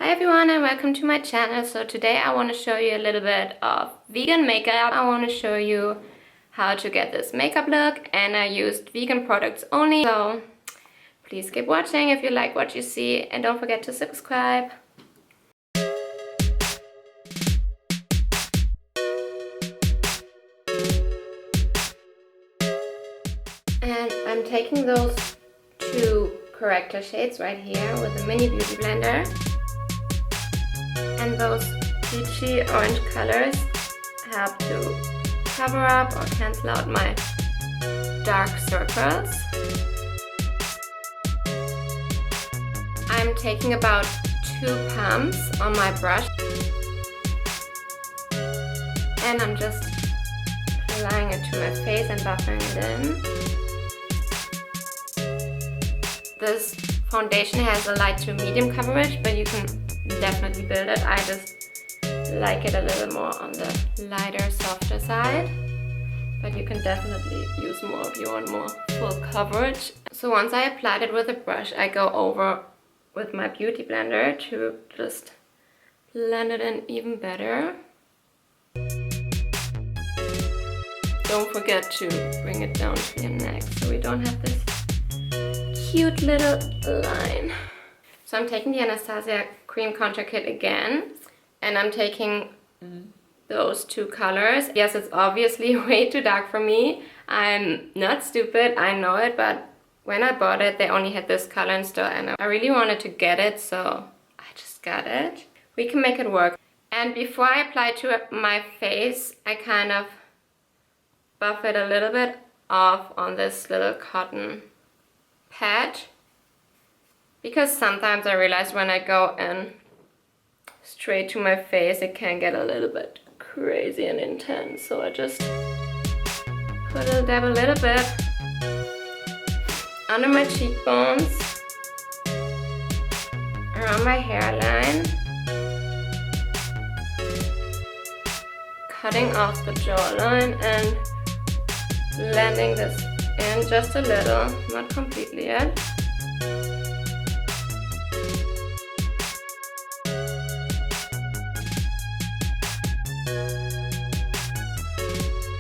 Hi everyone and welcome to my channel. So today I want to show you a little bit of vegan makeup. I want to show you how to get this makeup look, and I used vegan products only. So please keep watching if you like what you see, and don't forget to subscribe. And I'm taking those two corrector shades right here with a mini beauty blender. And those peachy orange colors help to cover up or cancel out my dark circles. I'm taking about 2 pumps on my brush and I'm just applying it to my face and buffing it in. This foundation has a light to medium coverage, but you can definitely build it. I just like it a little more on the lighter, softer side, but you can definitely use more if you want more full coverage. So once I applied it with a brush, I go over with my beauty blender to just blend it in even better. Don't forget to bring it down to your neck so we don't have this cute little line. So I'm taking the Anastasia Cream Contour Kit again, and I'm taking those 2 colors. Yes, it's obviously way too dark for me. I'm not stupid, I know it, but when I bought it, they only had this color in store, and I really wanted to get it, so I just got it. We can make it work. And before I apply it to my face, I kind of buff it a little bit off on this little cotton pad, because sometimes I realize when I go in straight to my face, it can get a little bit crazy and intense. So I just dab a little bit under my cheekbones, around my hairline, cutting off the jawline and blending this in just a little, not completely yet.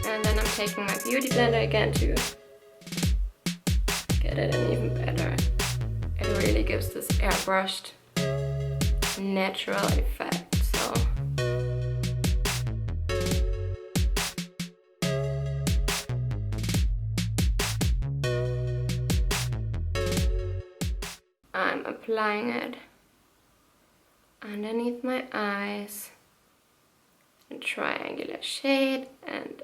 And then I'm taking my beauty blender again to get it in even better. It really gives this airbrushed natural effect. So I'm applying it underneath my eyes, a triangular shade, and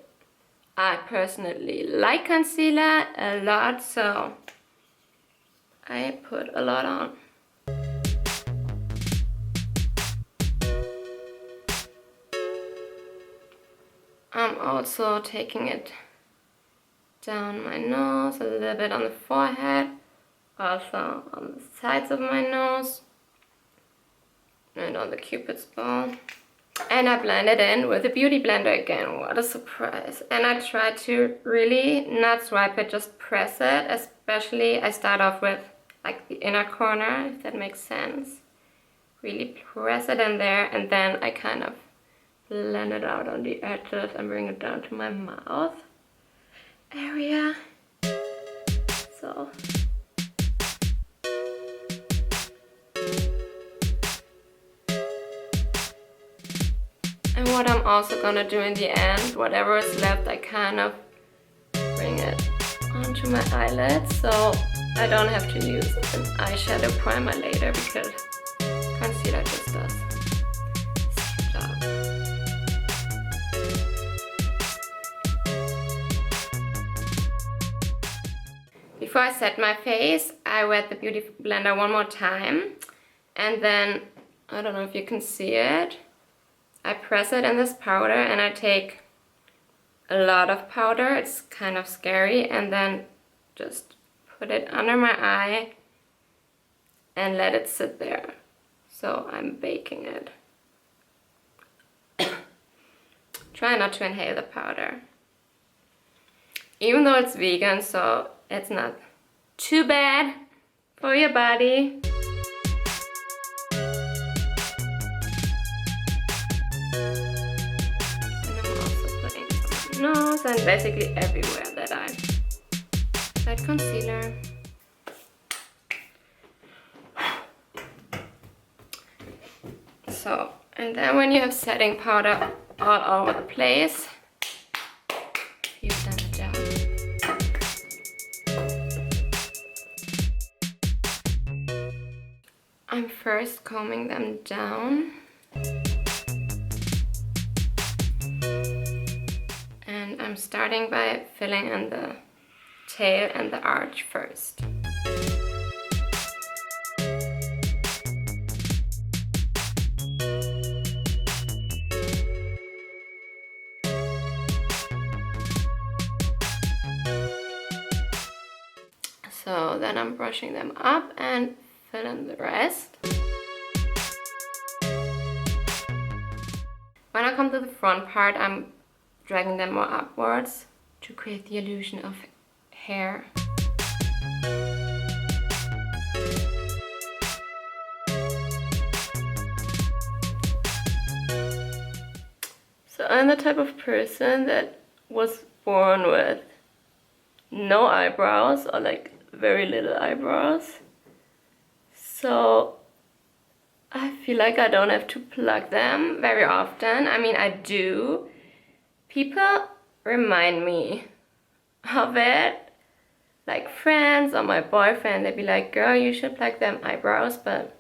I personally like concealer a lot, so I put a lot on. I'm also taking it down my nose, a little bit on the forehead, also on the sides of my nose, and on the cupid's bow. And I blend it in with a beauty blender again. What a surprise. And I try to really not swipe it, just press it. Especially I start off with like the inner corner, if that makes sense. Really press it in there, and then I kind of blend it out on the edges and bring it down to my mouth area. So and what I'm also gonna do in the end, whatever is left, I kind of bring it onto my eyelids, so I don't have to use an eyeshadow primer later, because concealer just does the same job. Before I set my face, I wet the beauty blender one more time, and then, I don't know if you can see it, I press it in this powder, and I take a lot of powder, it's kind of scary, and then just put it under my eye and let it sit there. So I'm baking it. Try not to inhale the powder. Even though it's vegan, so it's not too bad for your body. And I'm also putting some on my nose and basically everywhere that I applied concealer. So, and then when you have setting powder all over the place, you've done the job. I'm first combing them down. And I'm starting by filling in the tail and the arch first. So then I'm brushing them up and fill in the rest. When I come to the front part, I'm dragging them more upwards to create the illusion of hair. So I'm the type of person that was born with no eyebrows or like very little eyebrows. So I feel like I don't have to pluck them very often. I mean, I do. People remind me of it. Like friends or my boyfriend, they'd be like, girl, you should pluck them eyebrows, but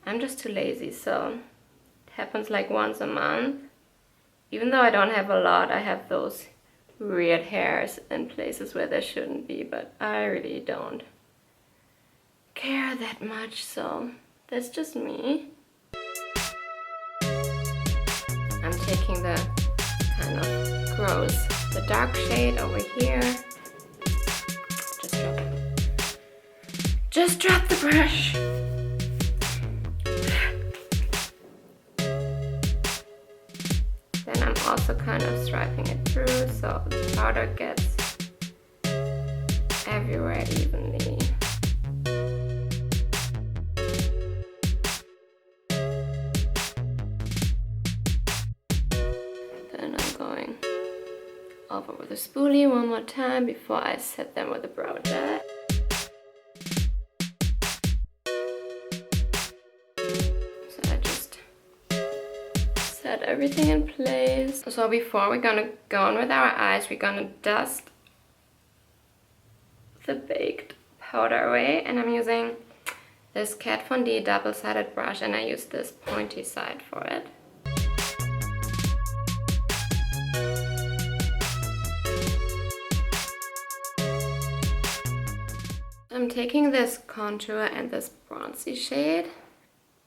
I'm just too lazy, so it happens like once a month. Even though I don't have a lot, I have those weird hairs in places where there shouldn't be, but I really don't care that much, so that's just me. I'm taking the kind of gross, the dark shade over here. Just drop the brush. Then I'm also kind of striping it through so the powder gets everywhere evenly. Then I'm going over with a spoolie one more time before I set them with a brow gel. Everything in place. So before we're gonna go on with our eyes, we're gonna dust the baked powder away, and I'm using this Kat Von D double-sided brush, and I use this pointy side for it. I'm taking this contour and this bronzy shade,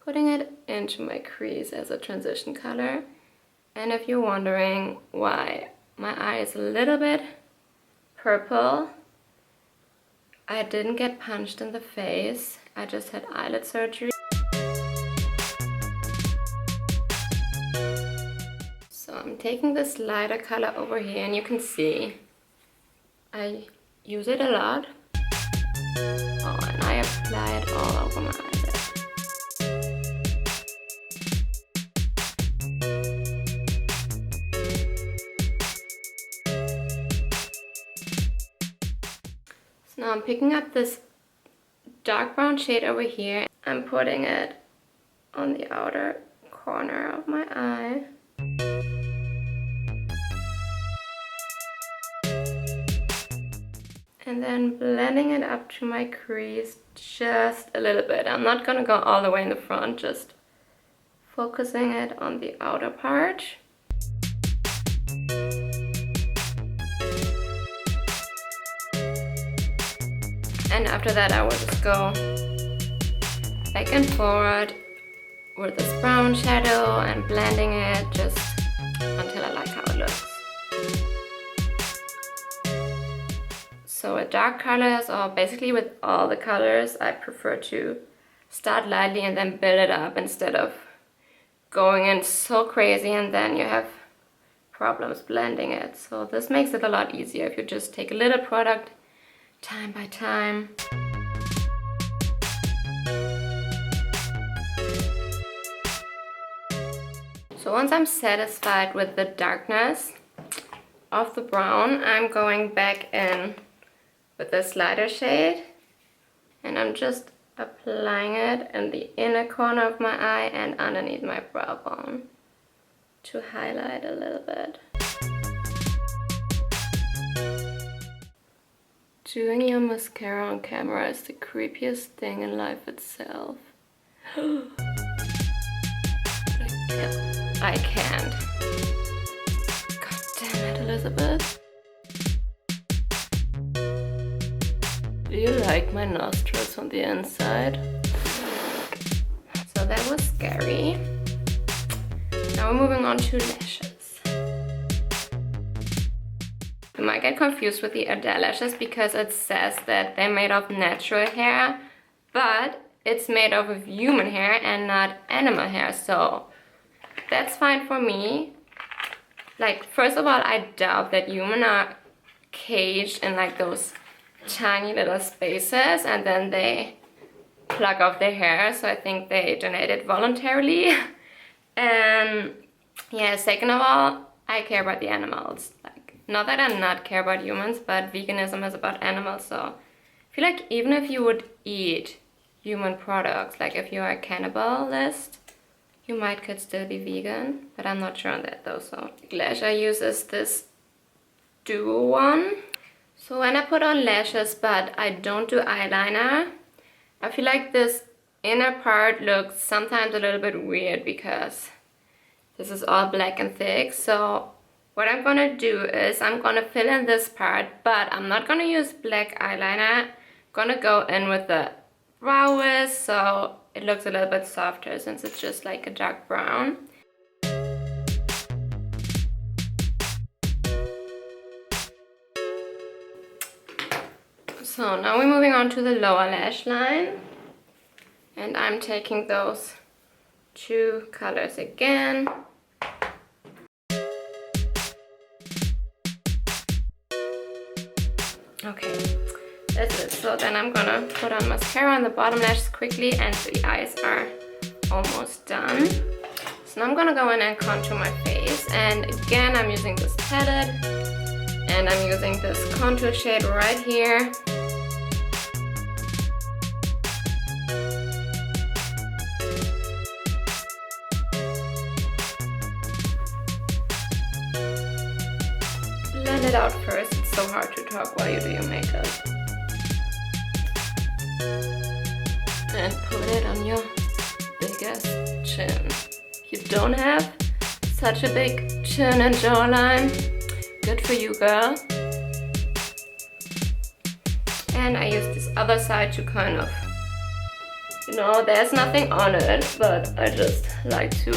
putting it into my crease as a transition color. And if you're wondering why my eye is a little bit purple, I didn't get punched in the face. I just had eyelid surgery. So I'm taking this lighter color over here, and you can see I use it a lot. Oh, and I apply it all over my eyes. Now I'm picking up this dark brown shade over here. I'm putting it on the outer corner of my eye. And then blending it up to my crease just a little bit. I'm not gonna go all the way in the front, just focusing it on the outer part. And after that I will just go back and forward with this brown shadow and blending it just until I like how it looks. So with dark colors, or basically with all the colors, I prefer to start lightly and then build it up instead of going in so crazy and then you have problems blending it. So this makes it a lot easier if you just take a little product time by time. So So once I'm satisfied with the darkness of the brown, I'm going back in with this lighter shade, and I'm just applying it in the inner corner of my eye and underneath my brow bone to highlight a little bit. Doing your mascara on camera is the creepiest thing in life itself. I can't. God damn it, Elizabeth. Do you like my nostrils on the inside? So that was scary. Now we're moving on to lashes. You might get confused with the Adele lashes because it says that they're made of natural hair, but it's made of human hair and not animal hair, so that's fine for me. Like, first of all, I doubt that humans are caged in like those tiny little spaces and then they pluck off their hair, so I think they donate it voluntarily. And yeah, second of all, I care about the animals. Like, not that I not care about humans, but veganism is about animals, so I feel like even if you would eat human products, like if you are a cannibalist, you could still be vegan, but I'm not sure on that though. So lash I use is this duo one. So when I put on lashes but I don't do eyeliner, I feel like this inner part looks sometimes a little bit weird because this is all black and thick. So what I'm gonna do is I'm gonna fill in this part, but I'm not gonna use black eyeliner. I'm gonna go in with the brow wiz, so it looks a little bit softer since it's just like a dark brown. So now we're moving on to the lower lash line, and I'm taking those two colors again. Okay, that's it. So then I'm gonna put on mascara on the bottom lashes quickly, and the eyes are almost done. So now I'm gonna go in and contour my face, and again I'm using this palette, and I'm using this contour shade right here. Blend it out first, it's so hard to talk while you do your makeup. And put it on your biggest chin. If you don't have such a big chin and jawline, good for you, girl. And I use this other side to kind of, you know, there's nothing on it, but I just like to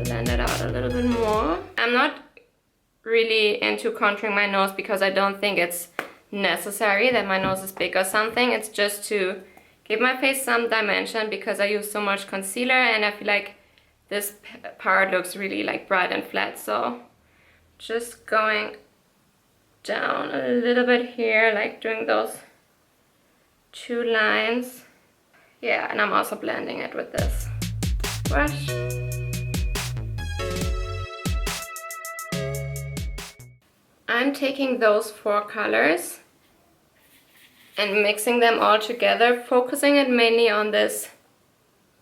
blend it out a little bit more. I'm not really into contouring my nose because I don't think it's necessary that my nose is big or something. It's just to give my face some dimension because I use so much concealer and I feel like this part looks really like bright and flat. So just going down a little bit here, like doing those two lines. Yeah, and I'm also blending it with this brush. I'm taking those four colors and mixing them all together, focusing it mainly on this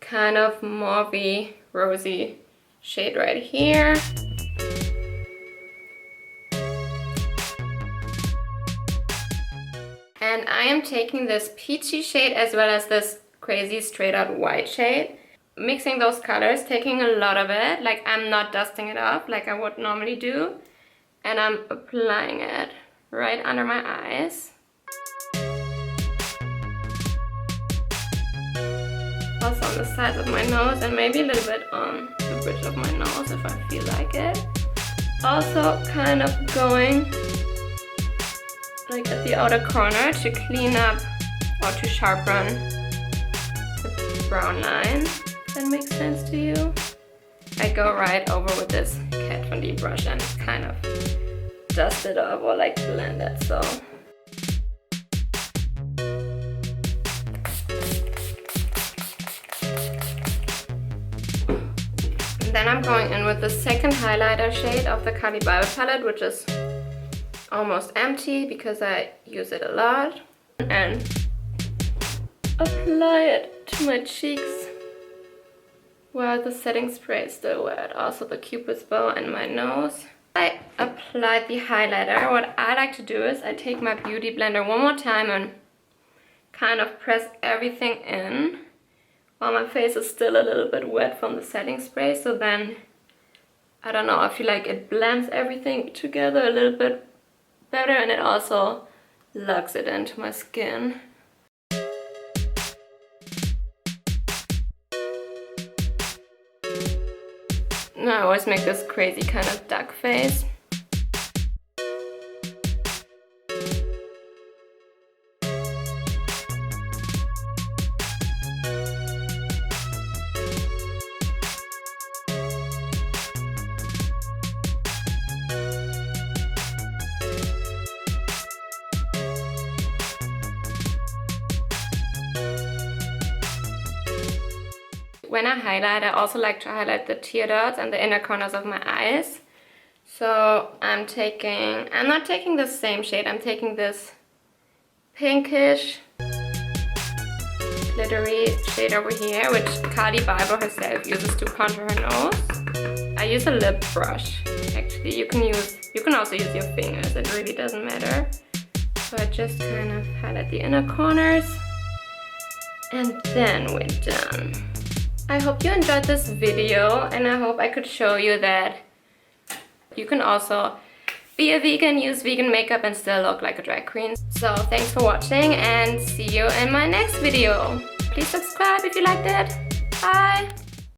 kind of mauvey, rosy shade right here. And I am taking this peachy shade as well as this crazy straight out white shade, mixing those colors, taking a lot of it, like I'm not dusting it off like I would normally do. And I'm applying it right under my eyes. Also on the sides of my nose and maybe a little bit on the bridge of my nose if I feel like it. Also kind of going like at the outer corner to clean up or to sharpen the brown line. If that makes sense to you? I go right over with this Kat Von D brush and kind of dust it off or like blend it, so. And then I'm going in with the second highlighter shade of the Eyebrow palette, which is almost empty because I use it a lot. And apply it to my cheeks while the setting spray is still wet. Also the Cupid's bow and my nose. I applied the highlighter. What I like to do is I take my beauty blender one more time and kind of press everything in while my face is still a little bit wet from the setting spray. So then, I don't know, I feel like it blends everything together a little bit better, and it also locks it into my skin. Now I always make this crazy kind of duck face. When I highlight, I also like to highlight the tear dots and the inner corners of my eyes. So I'm not taking the same shade, I'm taking this pinkish glittery shade over here, which Eyebrow herself uses to contour her nose. I use a lip brush. Actually, you can also use your fingers, it really doesn't matter. So I just kind of highlight the inner corners, and then we're done. I hope you enjoyed this video, and I hope I could show you that you can also be a vegan, use vegan makeup, and still look like a drag queen. So thanks for watching, and see you in my next video. Please subscribe if you liked it. Bye!